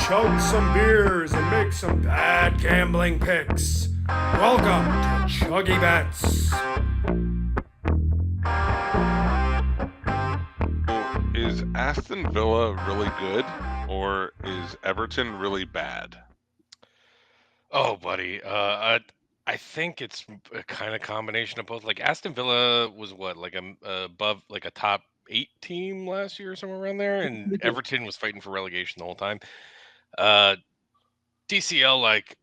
chug some beers and make some bad gambling picks. Welcome to ChuggieBets. Is Aston Villa really good, or is Everton really bad? Oh, buddy. I think it's a kind of combination of both. Like Aston Villa was what, like above like a top 8 team last year or somewhere around there, and Everton was fighting for relegation the whole time. DCL, like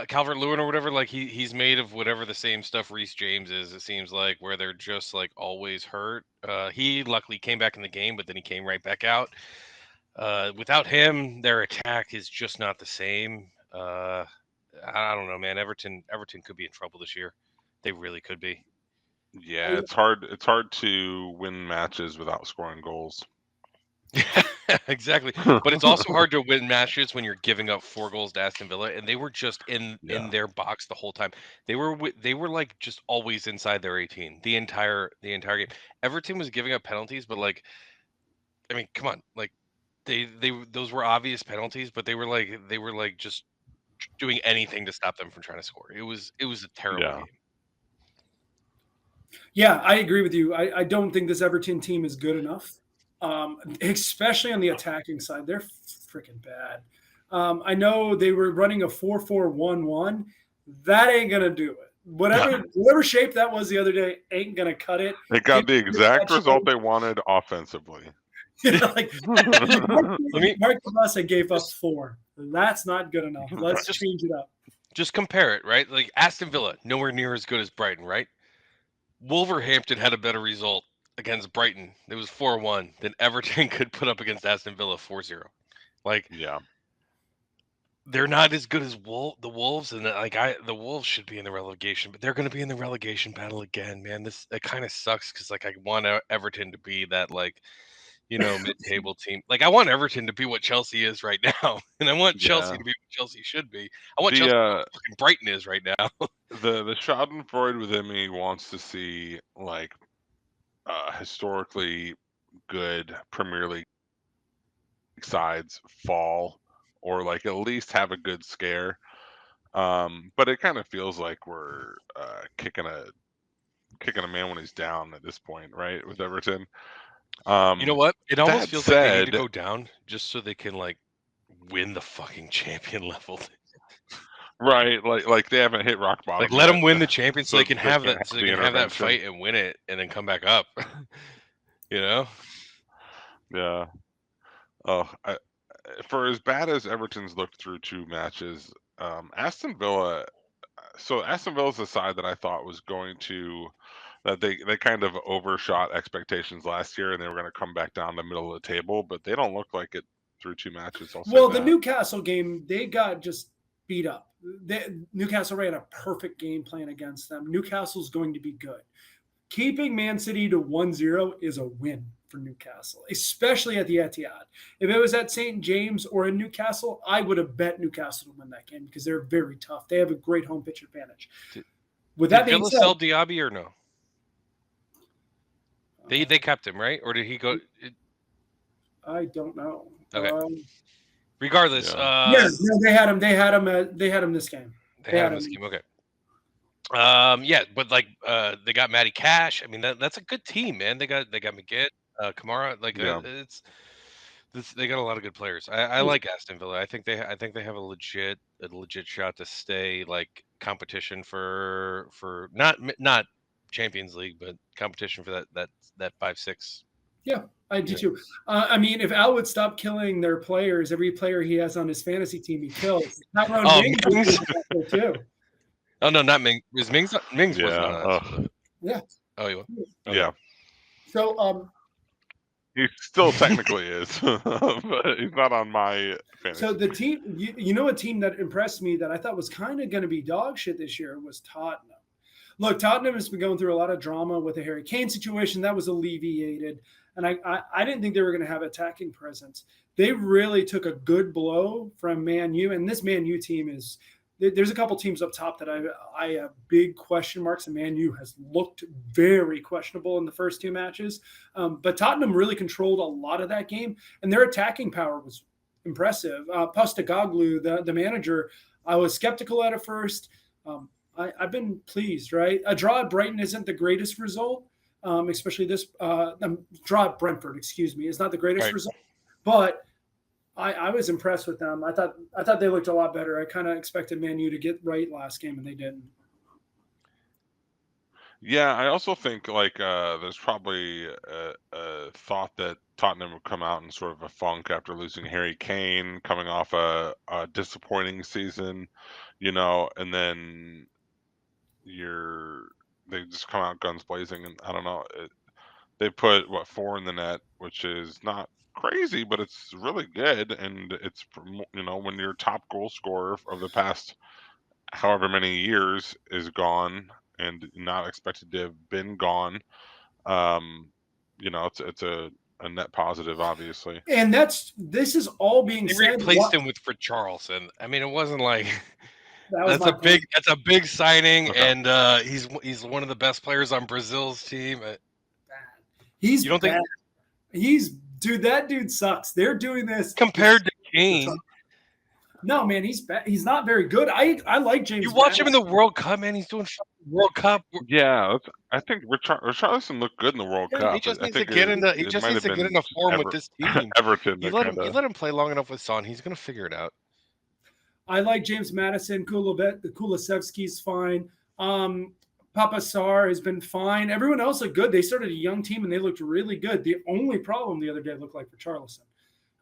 Calvert-Lewin or whatever, like he's made of whatever the same stuff Reece James is. It seems like where they're just like always hurt. He luckily came back in the game, but then he came right back out. Without him, their attack is just not the same. I don't know, man. Everton could be in trouble this year. They really could be. Yeah, it's hard. It's hard to win matches without scoring goals. Exactly. But it's also hard to win matches when you're giving up 4 goals to Aston Villa, and they were just in their box the whole time. They were like just always inside their 18 the entire game. Everton was giving up penalties, but like, I mean, come on, like they those were obvious penalties, but they were like just doing anything to stop them from trying to score. It was a terrible game. Yeah, I agree with you. I don't think this Everton team is good enough, especially on the attacking side. They're freaking bad. I know they were running a 4-4-1-1. That ain't going to do it. Whatever shape that was the other day ain't going to cut it. They got the exact result they wanted offensively. Like, Mark Kamasa gave us 4. That's not good enough. Let's change it up. Just compare it, right? Like Aston Villa, nowhere near as good as Brighton, right? Wolverhampton had a better result against Brighton. It was 4-1 than Everton could put up against Aston Villa 4-0. Like, yeah, they're not as good as the Wolves, and the Wolves should be in the relegation, but they're going to be in the relegation battle again, man. It kind of sucks because like I want Everton to be that like, you know, mid-table team. Like I want Everton to be what Chelsea is right now, and I want Chelsea to be what Chelsea should be. I want Chelsea to be what fucking Brighton is right now. the Schadenfreude within me wants to see like historically good Premier League sides fall, or like at least have a good scare. But it kind of feels like we're kicking a man when he's down at this point, right? With Everton. You know what? It almost feels like they need to go down just so they can like win the fucking champion level. Right, like they haven't hit rock bottom. Like let them win the champion so they can have that. So they can have that fight and win it, and then come back up. You know? Yeah. Oh, for as bad as Everton's looked through 2 matches, Aston Villa. So Aston Villa's the side that I thought was going to. That they kind of overshot expectations last year, and they were going to come back down the middle of the table, but they don't look like it through 2 matches. The Newcastle game, they got just beat up. Newcastle ran a perfect game plan against them. Newcastle's going to be good. Keeping Man City to 1-0 is a win for Newcastle, especially at the Etihad. If it was at St. James or in Newcastle, I would have bet Newcastle to win that game because they're very tough. They have a great home pitch advantage. Did Villa sell Diaby or no? They kept him, right? Or did he go? I don't know. Okay. Regardless, they had him. They had him this game. They had him this game. Okay. But like they got Matty Cash. I mean that's a good team, man. They got McGinn, Kamara. They got a lot of good players. I like Aston Villa. I think they have a legit shot to stay like competition for not Champions League, but competition for that 5-6. Yeah, I do too. I mean, if Al would stop killing their players, every player he has on his fantasy team he kills. Mings too. Oh no, not Mings. Was Mings? Mings wasn't on that. Yeah. Oh, you? Okay. Yeah. So he still technically is, but he's not on my fantasy. So the team, a team that impressed me that I thought was kind of going to be dog shit this year was Tottenham. Look, Tottenham has been going through a lot of drama with the Harry Kane situation. That was alleviated. And I didn't think they were going to have attacking presence. They really took a good blow from Man U. And this Man U team is – there's a couple teams up top that I have big question marks. And Man U has looked very questionable in the first 2 matches. But Tottenham really controlled a lot of that game. And their attacking power was impressive. Postecoglou, the manager, I was skeptical at first. I've been pleased, right? A draw at Brighton isn't the greatest result, especially this draw at Brentford, excuse me, is not the greatest result. But I was impressed with them. I thought they looked a lot better. I kind of expected Man U to get right last game, and they didn't. Yeah, I also think there's probably a thought that Tottenham would come out in sort of a funk after losing Harry Kane, coming off a disappointing season, and then they just come out guns blazing, and I don't know. They put 4 in the net, which is not crazy, but it's really good, and it's when your top goal scorer of the past however many years is gone and not expected to have been gone. It's a net positive, obviously. And this is all being They said. replaced him with Richarlison. I mean, it wasn't like that's a big signing, Okay. and he's one of the best players on Brazil's team. He's you don't bad. think that dude sucks. They're doing this compared to Kane. No, man, he's bad. He's not very good. I like James. You watch him in the World Cup, man. He's doing World Cup. Yeah, I think Richarlison looked good in the World Cup. He just needs to get into form with this team. Everton. You let him play long enough with Son. He's going to figure it out. I like James Maddison. Kulusevski's fine. Papa Sarr has been fine. Everyone else looked good. They started a young team and they looked really good. The only problem the other day looked like Richarlison,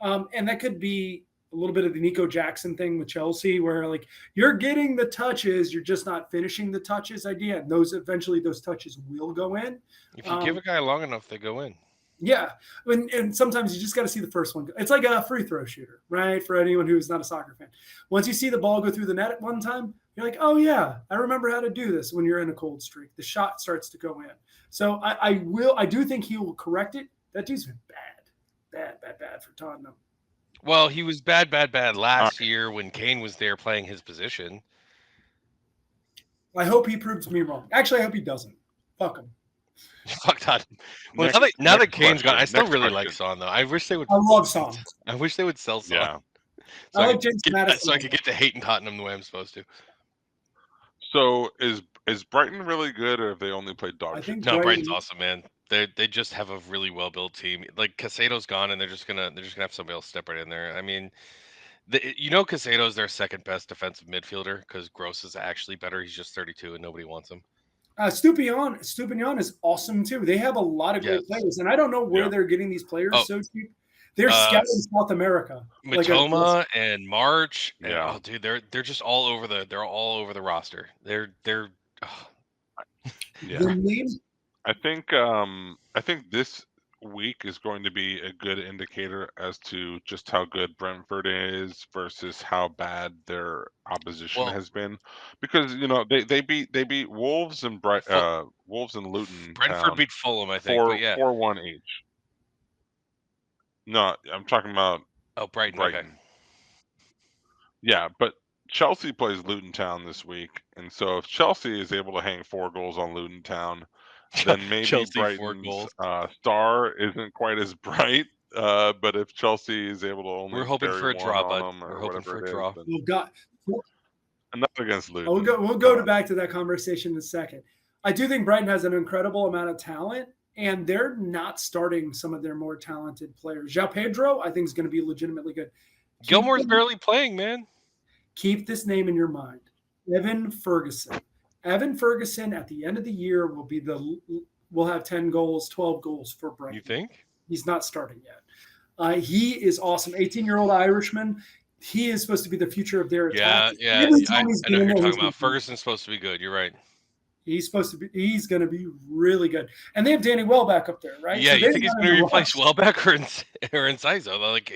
and that could be a little bit of the Nico Jackson thing with Chelsea, where you're getting the touches, you're just not finishing the touches idea. And those touches will go in. If you give a guy long enough, they go in. Yeah. And sometimes you just got to see the first one. It's like a free throw shooter, right? For anyone who's not a soccer fan. Once you see the ball go through the net at one time, you're like, oh yeah, I remember how to do this. When you're in a cold streak, the shot starts to go in. So I do think he will correct it. That dude's been bad for Tottenham. Well, he was bad last year when Kane was there playing his position. I hope he proves me wrong. Actually, I hope he doesn't. Fuck him. Fuck Tottenham. Well, now that Kane's gone, I still really like Son, though. I wish they would. I love Son. I wish they would sell Son. Yeah. I like James Maddison. So I could get to hating Tottenham the way I'm supposed to. So is Brighton really good, or have they only played dog shit? No, Brighton's awesome, man. They just have a really well built team. Like Casado's gone, and they're just gonna have somebody else step right in there. I mean, Casado's their second best defensive midfielder because Gross is actually better. He's just 32, and nobody wants him. Stupinian is awesome too. They have a lot of great players, and I don't know where they're getting these players so cheap. They're scouting South America. Matoma and March. Yeah. And, dude, they're just all over the roster. They're yeah. I think this week is going to be a good indicator as to just how good Brentford is versus how bad their opposition has been, because they beat Wolves and Wolves and Luton. Brentford beat Fulham, I think. 4-1 each. No, I'm talking about Brighton. Okay. Yeah, but Chelsea plays Luton Town this week, and so if Chelsea is able to hang 4 goals on Luton Town, then maybe Chelsea, Brighton's star isn't quite as bright. But if Chelsea is able to only, we're hoping for a draw, bud. We're hoping for a draw. Not against Luton. We'll go back to that conversation in a second. I do think Brighton has an incredible amount of talent, and they're not starting some of their more talented players. João Pedro, I think, is going to be legitimately good. Gilmore's barely playing, man. Keep this name in your mind. Evan Ferguson. Evan Ferguson at the end of the year will have 10 goals, 12 goals for Brighton. You think? He's not starting yet. He is awesome. 18-year-old Irishman. He is supposed to be the future of their attack. Yeah. I know who you're talking about. Ferguson's supposed to be good. You're right. He's going to be really good. And they have Danny Welbeck up there, right? Yeah, so you think he's going to replace Welbeck or Enciso? Like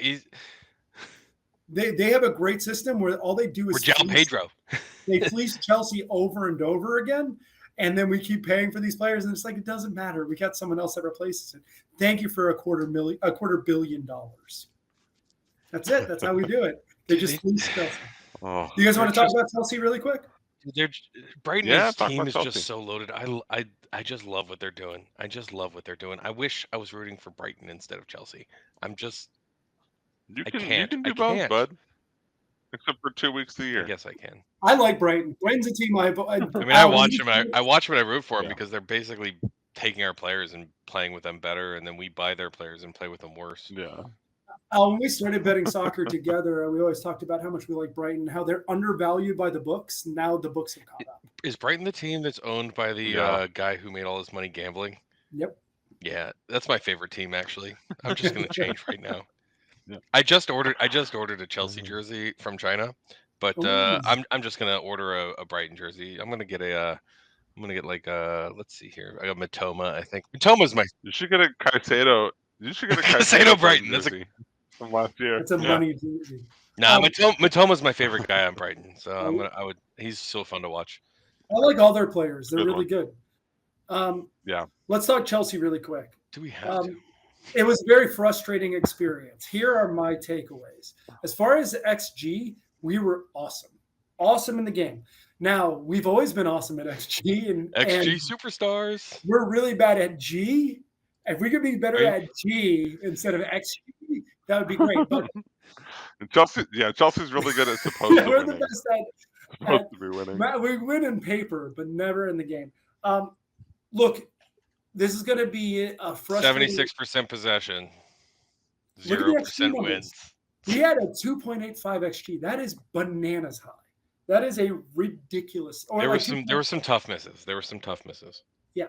They have a great system where all they do is João Pedro. They fleece Chelsea over and over again, and then we keep paying for these players, and it's like it doesn't matter. We got someone else that replaces it. Thank you for $250 million. That's it. That's how we do it. They just fleece Chelsea. Do you guys want to talk about Chelsea really quick? Brighton's team is just so loaded. I just love what they're doing. I wish I was rooting for Brighton instead of Chelsea. You I can can't. do I both, can't. bud. Except for 2 weeks a I year. guess I can. I like Brighton. Brighton's a team I mean, I watch them. I watch them and I root for them Yeah. because they're basically taking our players and playing with them better, and then we buy their players and play with them worse. Yeah. When we started betting soccer together, we always talked about how much we like Brighton, how they're undervalued by the books. Now the books have caught up. Is Brighton the team that's owned by the Yeah. guy who made all his money gambling? Yep. Yeah, that's my favorite team actually. I'm just gonna change right now. Yeah. I just ordered a Chelsea jersey from China, but Ooh. I'm just gonna order a Brighton jersey. I'm gonna get like let's see here. I got Matoma. I think Matoma's my You should get a Caicedo. You should get a Caicedo Caicedo Brighton. That's jersey from last year. It's a money jersey. nah. Matoma's my favorite guy on Brighton. So Oh. He's so fun to watch. I like all their players. They're Good really one. good. Yeah. Let's talk Chelsea really quick. Do we have to? It was a very frustrating experience. Here are my takeaways. As far as XG, we were awesome in the game. Now, we've always been awesome at XG. And superstars. We're really bad at G. If we could be better at G instead of XG, that would be great. But Chelsea's really good at supposed to we're winning. the best at Supposed to be winning. we win in paper, but never in the game. Look, this is going to be a frustrating. 76% possession, Look at the XG 0% numbers. wins. We had a 2.85 XG. That is bananas high. That is a ridiculous. There were some tough misses. Yeah.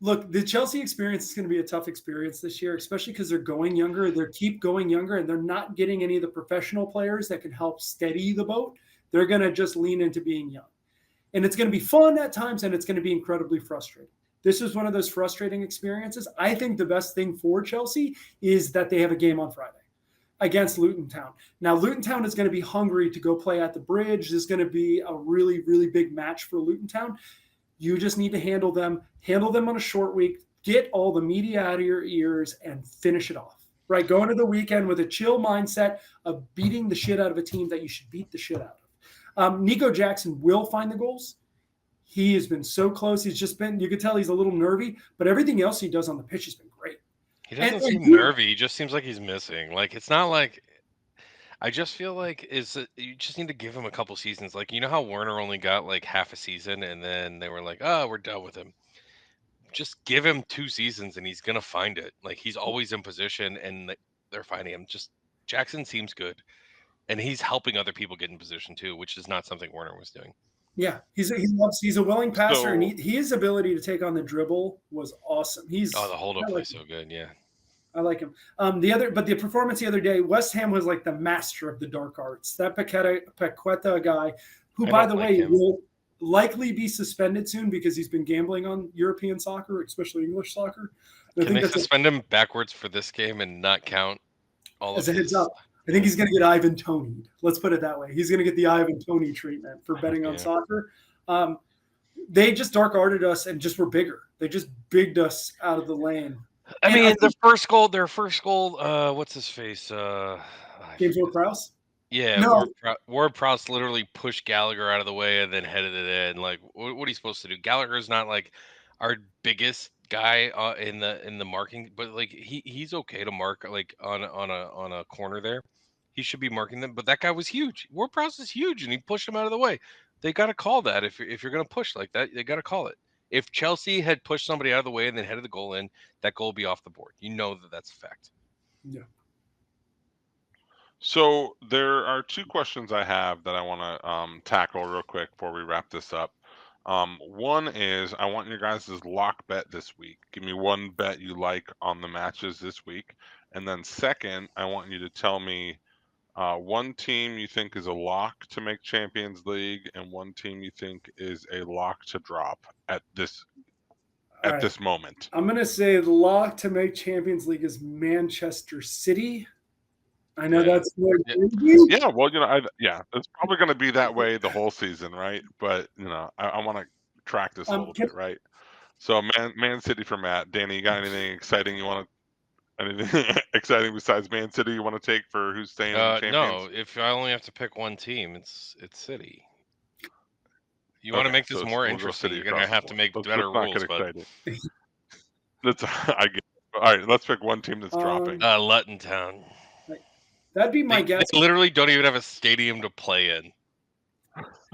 Look, the Chelsea experience is going to be a tough experience this year, especially because they're going younger. They keep going younger, and they're not getting any of the professional players that can help steady the boat. They're going to just lean into being young. And it's going to be fun at times, and it's going to be incredibly frustrating. This is one of those frustrating experiences. I think the best thing for Chelsea is that they have a game on Friday against Luton Town. Now, Luton Town is going to be hungry to go play at the Bridge. This is going to be a really, really big match for Luton Town. You just need to handle them on a short week, get all the media out of your ears, and finish it off. Right? Go into the weekend with a chill mindset of beating the shit out of a team that you should beat the shit out of. Nico Jackson will find the goals. He has been so close. You could tell he's a little nervy, but everything else he does on the pitch has been great. He doesn't seem nervy. He just seems like he's missing. Like, it's not like, I just feel like you just need to give him a couple seasons. Like, you know how Werner only got like half a season and then they were like, oh, we're done with him. Just give him 2 seasons and he's going to find it. Like, he's always in position and they're finding him. Just Jackson seems good. And he's helping other people get in position too, which is not something Werner was doing. Yeah, he's a willing passer, and his ability to take on the dribble was awesome. The hold-up play so good, yeah. I like him. The performance the other day, West Ham was like the master of the dark arts. That Paqueta guy, who, by the way, will likely be suspended soon because he's been gambling on European soccer, especially English soccer. Can they suspend him backwards for this game and not count all of his? As a heads up. I think he's going to get Ivan Toney'd. Let's put it that way. He's going to get the Ivan Toney treatment for betting on soccer. They just dark arted us and just were bigger. They just bigged us out of the lane. I mean, their first goal, what's his face? James Ward-Prowse? Yeah, no. Ward-Prowse literally pushed Gallagher out of the way and then headed it in. Like, what are you supposed to do? Gallagher's not like our biggest guy in the marking, but like he's okay to mark like on a corner there. He should be marking them, but that guy was huge. Ward-Prowse is huge, and he pushed him out of the way. They got to call that if you're going to push like that. They got to call it. If Chelsea had pushed somebody out of the way and then headed the goal in, that goal would be off the board. You know that's a fact. Yeah. So there are 2 questions I have that I want to tackle real quick before we wrap this up. One is I want your guys' lock bet this week. Give me one bet you like on the matches this week. And then second, I want you to tell me one team you think is a lock to make Champions League and one team you think is a lock to drop at this moment. I'm going to say the lock to make Champions League is Manchester City. I know that's more yeah, well, it's probably going to be that way the whole season, right? But, I want to track this a little bit, right? So, Man City for Matt. Danny, you got anything exciting anything exciting besides Man City you want to take for who's staying in the Champions? No, if I only have to pick one team, it's City. You want to make this more interesting, you're going to have to make better rules. But I get it. All right, let's pick one team that's dropping. Luton Town. That'd be my guess. They literally don't even have a stadium to play in.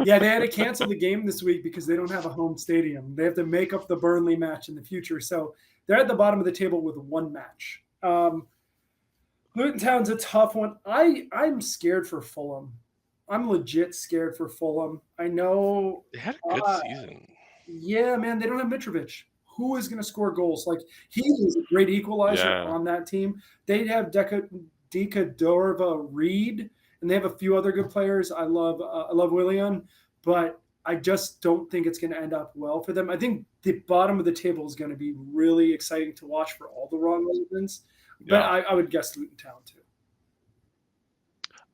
Yeah, they had to cancel the game this week because they don't have a home stadium. They have to make up the Burnley match in the future. So they're at the bottom of the table with one match. Luton Town's a tough one. I'm scared for Fulham. I'm legit scared for Fulham. I know. They had a good season. Yeah, man, they don't have Mitrovic. Who is going to score goals? Like, he is a great equalizer on that team. They have Dekadorva Reed, and they have a few other good players. I love Willian, but I just don't think it's going to end up well for them. I think the bottom of the table is going to be really exciting to watch for all the wrong reasons. But I would guess Luton Town too.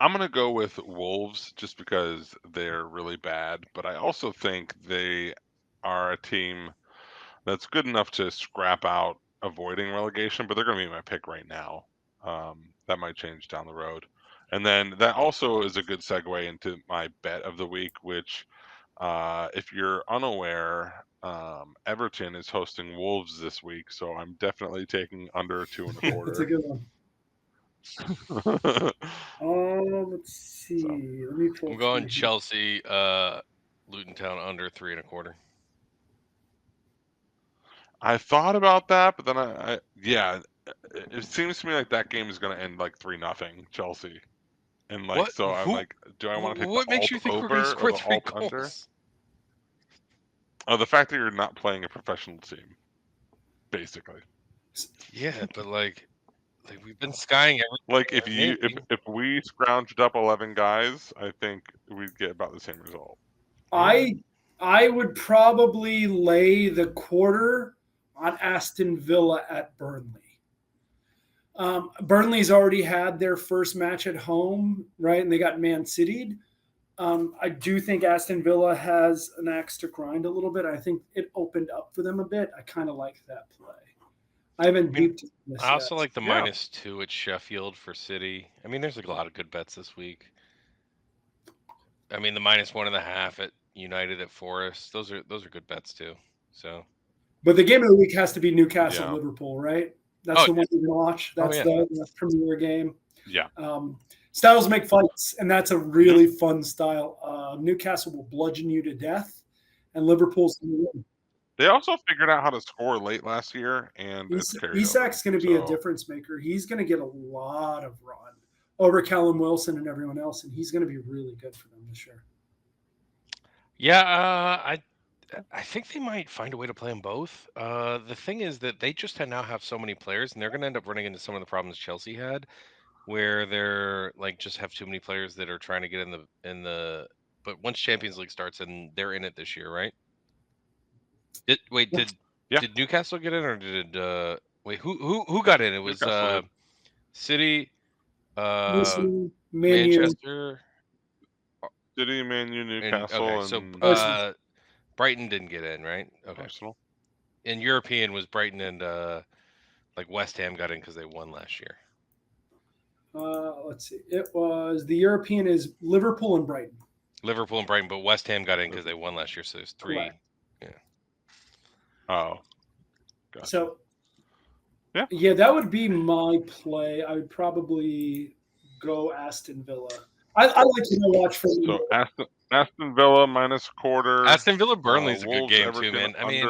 I'm going to go with Wolves just because they're really bad, but I also think they are a team that's good enough to scrap out avoiding relegation, but they're going to be my pick right now. That might change down the road. And then that also is a good segue into my bet of the week, which if you're unaware, Everton is hosting Wolves this week, so I'm definitely taking under 2.25. That's a good one. Let's see. So, Let me pull. I'm going Chelsea, Luton Town under 3.25. I thought about that, but then it seems to me like that game is going to end like 3-0 Chelsea, and like What? so I'm like, do I want to take What the makes you alt think we're over going to or score the 3 alt under? goals? Oh, the fact that you're not playing a professional team, basically. Yeah, but like we've been skying everything. Like if we scrounged up 11 guys, I think we'd get about the same result. I would probably lay the quarter on Aston Villa at Burnley. Burnley's already had their first match at home, right? And they got Man City'd. I do think Aston Villa has an axe to grind a little bit. I think it opened up for them a bit. I kind of like that play. I haven't deeped this I also yet. like the -2 at Sheffield for City. I mean, there's a lot of good bets this week. I mean, the -1.5 at United at Forest. Those are good bets too. So, but the game of the week has to be Newcastle Liverpool, right? That's the one you can watch. That's the premier game. Yeah. Styles make fights, and that's a really fun style. Newcastle will bludgeon you to death, and Liverpool's going to win. They also figured out how to score late last year, and Isak's going to be a difference maker. He's going to get a lot of run over Callum Wilson and everyone else, and he's going to be really good for them this year. Yeah, I think they might find a way to play them both. The thing is that they just now have so many players, and they're going to end up running into some of the problems Chelsea had, where they're like just have too many players that are trying to get in the. But once Champions League starts, and they're in it this year, right? Did Newcastle get in, or did who got in? It was City, Manchester, City, Man U, Newcastle, so Brighton didn't get in, right? Okay. Arsenal. And European was Brighton and like West Ham got in because they won last year. Let's see. It was the European is Liverpool and Brighton. Liverpool and Brighton, but West Ham got in because they won last year. So there's 3. Correct. Yeah. Oh. Gotcha. So. Yeah, that would be my play. I would probably go Aston Villa. I like to watch for. So Aston Villa -1/4. Aston Villa Burnley's a good game Everton too, man. I mean,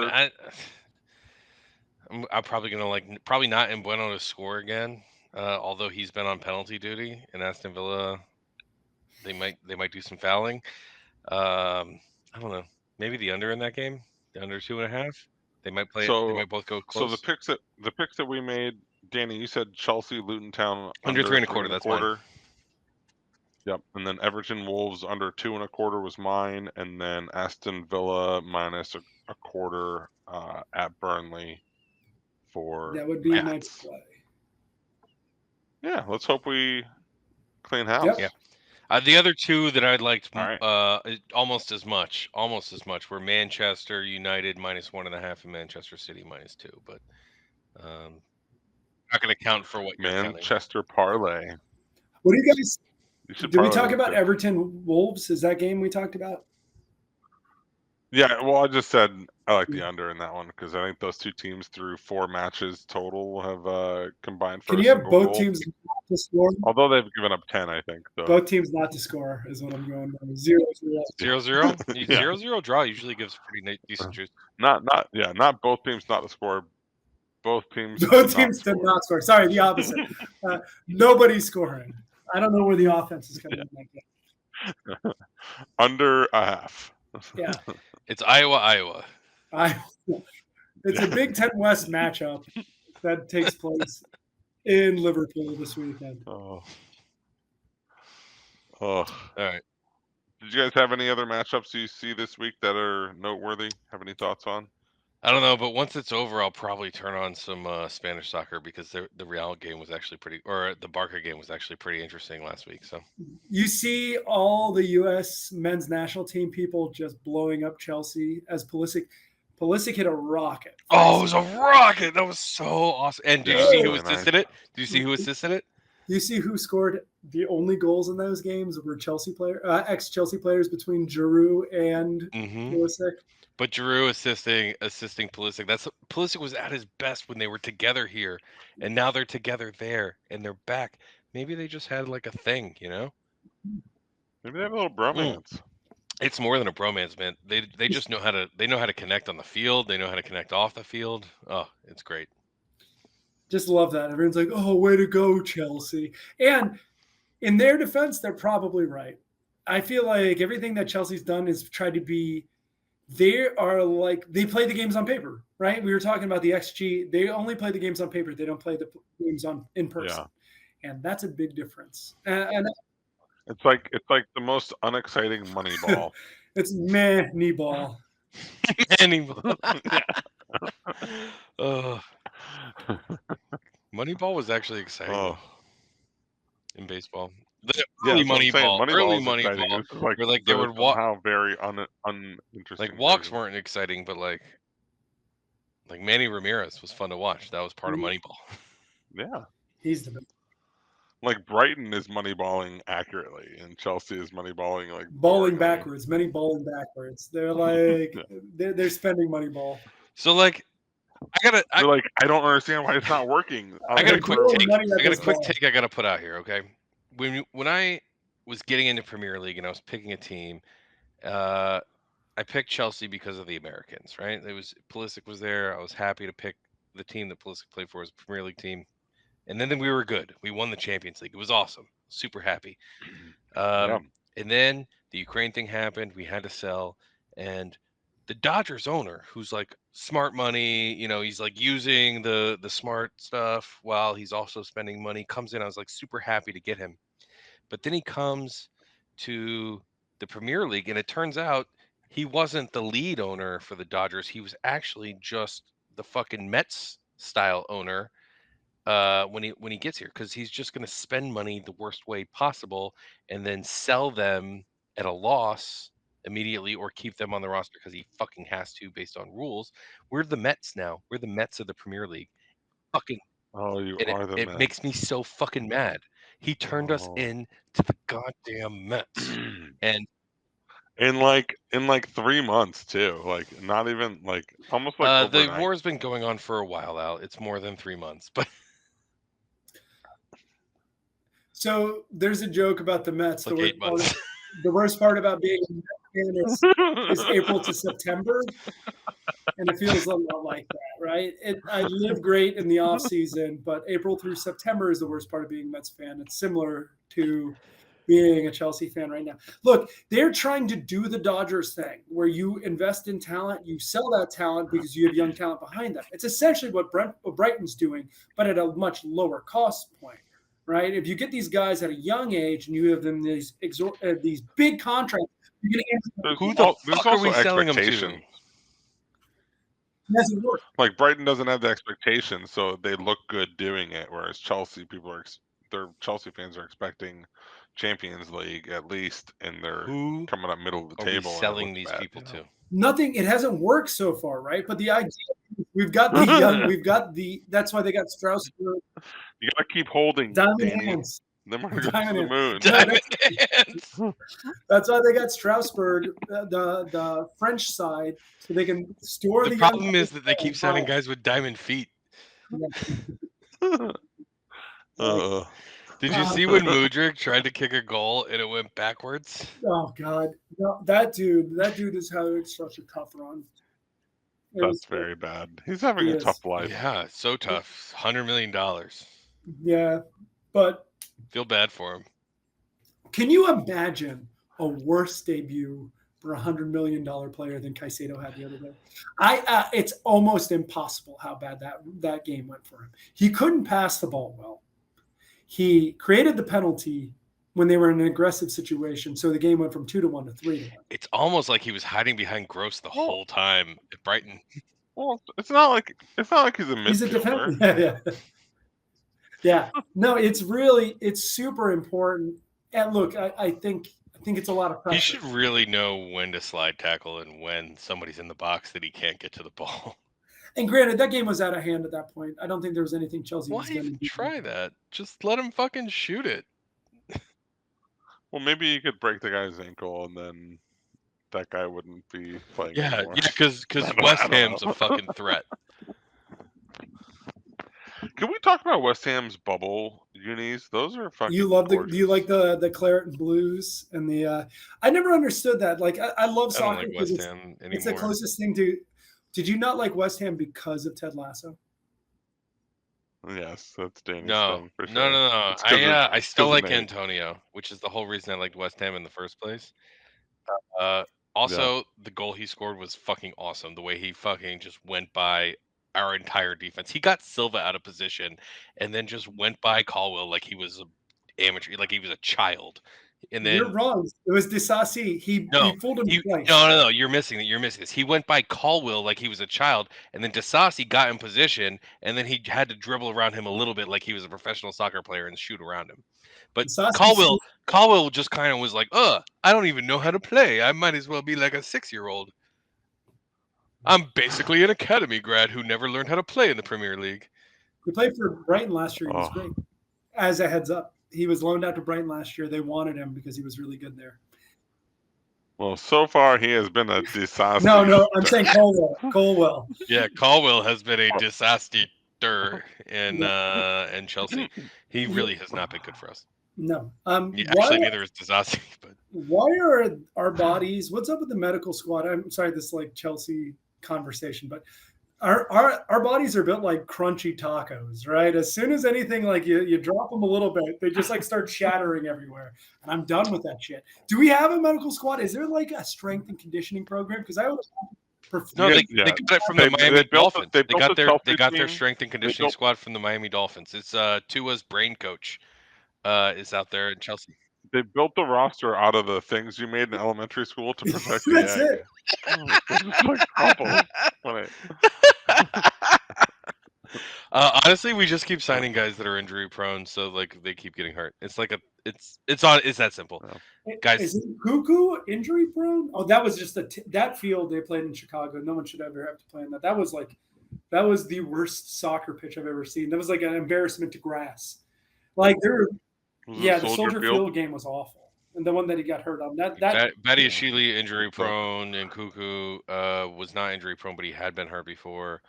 I'm probably gonna probably not Mbuemo to score again, although he's been on penalty duty. And Aston Villa, they might do some fouling. I don't know. Maybe the under in that game, the under 2.5. They might play. They might both go close. So the picks that we made, Danny, you said Chelsea, Luton Town under 3.25. That's mine. Yep, and then Everton Wolves under 2.25 was mine, and then Aston Villa -1/4 at Burnley for. That would be my play. Yeah, let's hope we clean house. Yep. Yeah. The other two that I'd liked almost as much were Manchester United -1.5 and Manchester City -2, but not going to count for what you're counting. Manchester parlay. What do you guys? Did we talk about Everton Wolves? Is that game we talked about? Yeah, well, I just said I like the under in that one because I think those two teams through 4 matches total have combined for. Can you have both teams to score. Although they've given up 10, I think. So. Both teams not to score is what I'm going with. 0-0. 0-0? Yeah. 0-0 draw usually gives pretty decent juice. Not both teams not to score. Both teams did not score. Sorry, the opposite. Nobody's scoring. I don't know where the offense is coming in like that. Under a half. Yeah. It's Iowa. It's a Big Ten West matchup that takes place in Liverpool this weekend. Oh. All right. Did you guys have any other matchups you see this week that are noteworthy? Have any thoughts on? I don't know, but once it's over, I'll probably turn on some Spanish soccer because the Real game was actually the Barca game was actually pretty interesting last week. So you see all the U.S. men's national team people just blowing up Chelsea as Pulisic hit a rocket. Oh, it was a rocket! That was so awesome. And did you see who assisted it? Did you see who assisted it? You see who scored the only goals in those games were ex-Chelsea players between Giroud and Pulisic. But Giroud assisting Pulisic. Pulisic was at his best when they were together here, and now they're together there, and they're back. Maybe they just had like a thing, you know? Maybe they have a little bromance. It's more than a bromance, man. They just know how to connect on the field. They know how to connect off the field. Oh, it's great. Just love that. Everyone's like, "Oh, way to go, Chelsea!" And in their defense, they're probably right. I feel like everything that Chelsea's done is try to be. They play the games on paper, right? We were talking about the XG. They only play the games on paper. They don't play the games in person, and that's a big difference. And it's like the most unexciting money ball. It's many ball. Moneyball was actually exciting in baseball. The early Moneyball, like, where like they would walk. How very uninteresting. Like walks weren't exciting, but like Manny Ramirez was fun to watch. That was part of Moneyball. Yeah, he's the best. Like Brighton is moneyballing accurately, and Chelsea is moneyballing like balling backwards. Many balling backwards. They're like they're spending Moneyball. So like. I don't understand why it's not working. I got a quick take I got to put out here, okay? When I was getting into Premier League and I was picking a team, I picked Chelsea because of the Americans, right? Pulisic was there. I was happy to pick the team that Pulisic played for as a Premier League team. And then we were good. We won the Champions League. It was awesome. Super happy. And then the Ukraine thing happened. We had to sell. And the Dodgers owner, who's like smart money, he's like using the smart stuff while he's also spending money, comes in. I was like super happy to get him. But then he comes to the Premier League, and it turns out he wasn't the lead owner for the Dodgers. He was actually just the fucking Mets style owner when he gets here, because he's just going to spend money the worst way possible and then sell them at a loss immediately or keep them on the roster because he fucking has to based on rules. We're the Mets now. We're the Mets of the Premier League. Fucking. Oh, it makes me so fucking mad. He turned us into the goddamn Mets, and in like 3 months too. Like not even like almost like the war's been going on for a while, Al. It's more than 3 months, but. So there's a joke about the Mets. Like 8 months. The worst part about being a Mets fan is April to September, and it feels a lot like that, right? I live great in the off season, but April through September is the worst part of being a Mets fan. It's similar to being a Chelsea fan right now. Look, they're trying to do the Dodgers thing where you invest in talent, you sell that talent because you have young talent behind them. It's essentially what Brighton's doing, but at a much lower cost point. Right? If you get these guys at a young age and you have them these big contracts, you're gonna who the fuck are we selling them to? Like Brighton doesn't have the expectations, so they look good doing it. Whereas Chelsea Chelsea fans are expecting Champions League at least, and they're coming up middle of the table. Selling these people to nothing. It hasn't worked so far, right? But the idea. We've got the that's why they got Strasbourg. You gotta keep holding diamond hands. Then we're gonna go to the moon. Diamond hands. That's why they got Strasbourg, the French side, so they can store the problem is that they keep signing guys with diamond feet. Did you see when Mudryk tried to kick a goal and it went backwards? Oh God, no, that dude is having such a tough run. That's very bad. He's having a tough life. Yeah, so tough. $100 million. Yeah, but feel bad for him. Can you imagine a worse debut for $100 million player than Caicedo had the other day? It's almost impossible how bad that game went for him. He couldn't pass the ball well. He created the penalty when they were in an aggressive situation, so the game went from 2-1 to 3-1. It's almost like he was hiding behind Gross the whole time at Brighton. Well, it's not like he's a midfielder. He's a defender. Yeah. No, it's super important. And look, I think it's a lot of pressure. He should really know when to slide tackle and when somebody's in the box that he can't get to the ball. And granted, that game was out of hand at that point. I don't think there was anything Chelsea was going to do. Try that? Just let him fucking shoot it. Well, maybe you could break the guy's ankle and then that guy wouldn't be playing anymore. Yeah, because West Ham's a fucking threat. Can we talk about West Ham's bubble unis? Those are fucking. Do you like the claret and blues and the? I never understood that. Like I love soccer. I don't like West Ham anymore. It's the closest thing to. Did you not like West Ham because of Ted Lasso? Yes, that's Danny's thing for sure. No. I still like Antonio, which is the whole reason I liked West Ham in the first place. Also, the goal he scored was fucking awesome. The way he fucking just went by our entire defense. He got Silva out of position and then just went by Caldwell like he was an amateur, like he was a child. And then you're wrong. It was Disasi. He fooled him twice. No. You're missing this. He went by Caldwell like he was a child, and then Disasi got in position, and then he had to dribble around him a little bit like he was a professional soccer player and shoot around him. But Caldwell just kind of was like, I don't even know how to play. I might as well be like a 6-year-old. I'm basically an academy grad who never learned how to play in the Premier League. He played for Brighton last year. He was great. As a heads up. He was loaned out to Brighton last year. They wanted him because he was really good there. Well, so far he has been a disaster. No, I'm saying Colwell. Yeah, Colwell has been a disaster in Chelsea. He really has not been good for us. No. Neither is Disasi. But why are our bodies? What's up with the medical squad? I'm sorry, this is like Chelsea conversation, but our bodies are built like crunchy tacos, right? As soon as anything, like you drop them a little bit, they just like start shattering everywhere. And I'm done with that shit. Do we have a medical squad? Is there like a strength and conditioning program? Because I would. No, they got it from the Miami Dolphins. They got their strength and conditioning squad from the Miami Dolphins. It's Tua's brain coach is out there in Chelsea. They built the roster out of the things you made in elementary school to protect the egg. That's it. Honestly, we just keep signing guys that are injury prone, so like they keep getting hurt. It's like it's that simple. Yeah. Guys, is Cuckoo injury prone? Oh, that was just that field they played in Chicago. No one should ever have to play in that. That was the worst soccer pitch I've ever seen. That was like an embarrassment to grass. Like the Soldier Field game was awful, and the one that he got hurt on that Badiashile injury prone, and Cuckoo was not injury prone, but he had been hurt before.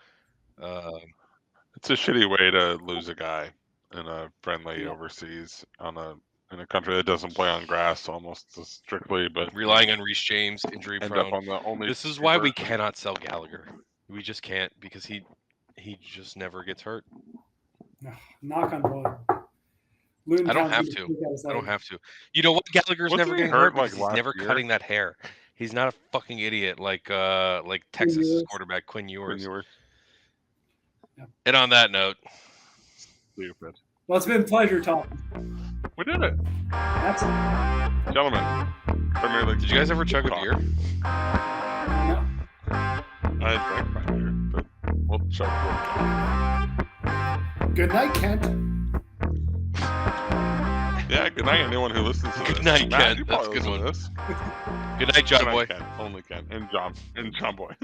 It's a shitty way to lose a guy in a friendly overseas in a country that doesn't play on grass almost strictly, but relying on Reece James injury prone. This is why we cannot sell Gallagher. We just can't because he just never gets hurt. Knock on wood. I don't have to. You know what? Gallagher's never getting hurt because he's never cutting that hair. He's not a fucking idiot like Texas quarterback Quinn Ewers. Yeah. And on that note, stupid. Well, it's been a pleasure talking. We did it. That's it. Gentlemen, Premier League. Did you guys ever chug a beer? No. I drank my beer, but we'll chug one. Good night, Kent. Yeah, good night, anyone who listens to this. Good night, Ken. That's a good one. Good night, John Boy. Ken. Only Ken. And John Boy.